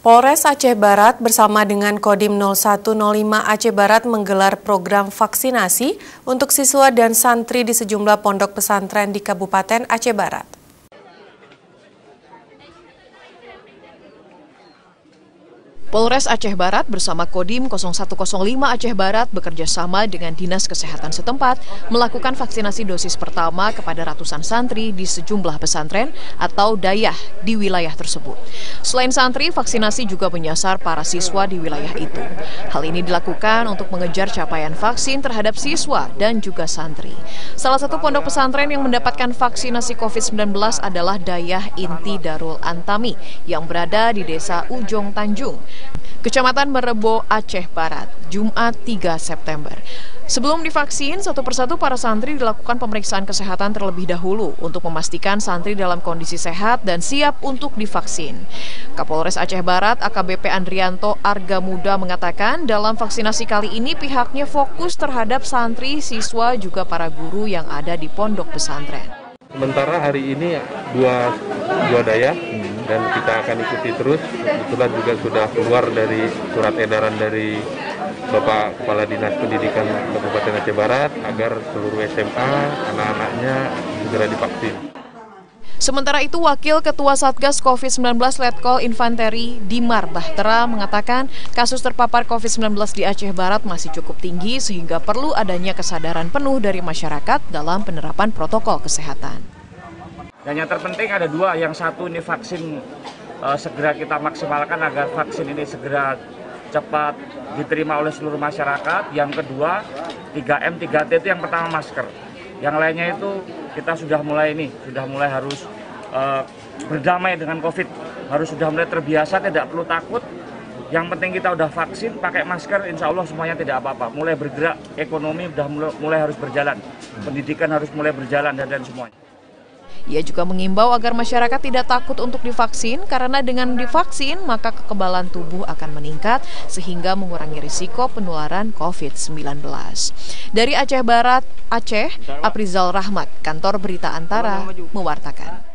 Polres Aceh Barat bersama dengan Kodim 0105 Aceh Barat menggelar program vaksinasi untuk siswa dan santri di sejumlah pondok pesantren di Kabupaten Aceh Barat. Polres Aceh Barat bersama Kodim 0105 Aceh Barat bekerja sama dengan Dinas Kesehatan setempat melakukan vaksinasi dosis pertama kepada ratusan santri di sejumlah pesantren atau dayah di wilayah tersebut. Selain santri, vaksinasi juga menyasar para siswa di wilayah itu. Hal ini dilakukan untuk mengejar capaian vaksin terhadap siswa dan juga santri. Salah satu pondok pesantren yang mendapatkan vaksinasi COVID-19 adalah Dayah Inti Darul Antami yang berada di Desa Ujong Tanjung, Kecamatan Merebo, Aceh Barat, Jumat 3 September. Sebelum divaksin, satu persatu para santri dilakukan pemeriksaan kesehatan terlebih dahulu untuk memastikan santri dalam kondisi sehat dan siap untuk divaksin. Kapolres Aceh Barat AKBP Andrianto Argamuda mengatakan dalam vaksinasi kali ini pihaknya fokus terhadap santri, siswa, juga para guru yang ada di pondok pesantren. Sementara hari ini dua dayah dan kita akan ikuti terus. Kebetulan juga sudah keluar dari surat edaran dari Bapak Kepala Dinas Pendidikan Kabupaten Aceh Barat agar seluruh SMA anak-anaknya segera divaksin. Sementara itu, Wakil Ketua Satgas COVID-19 Letkol Infanteri Dimar Bahtera mengatakan kasus terpapar COVID-19 di Aceh Barat masih cukup tinggi sehingga perlu adanya kesadaran penuh dari masyarakat dalam penerapan protokol kesehatan. Dan yang terpenting ada dua, yang satu ini vaksin segera kita maksimalkan agar vaksin ini segera cepat diterima oleh seluruh masyarakat. Yang kedua 3M, 3T itu yang pertama masker. Yang lainnya itu kita sudah mulai harus berdamai dengan COVID, harus sudah mulai terbiasa, tidak perlu takut. Yang penting kita udah vaksin, pakai masker, insya Allah semuanya tidak apa-apa. Mulai bergerak, ekonomi udah mulai harus berjalan, pendidikan harus mulai berjalan dan semuanya. Ia juga mengimbau agar masyarakat tidak takut untuk divaksin karena dengan divaksin maka kekebalan tubuh akan meningkat sehingga mengurangi risiko penularan COVID-19. Dari Aceh Barat, Aceh, Aprizal Rahmat, Kantor Berita Antara, mewartakan.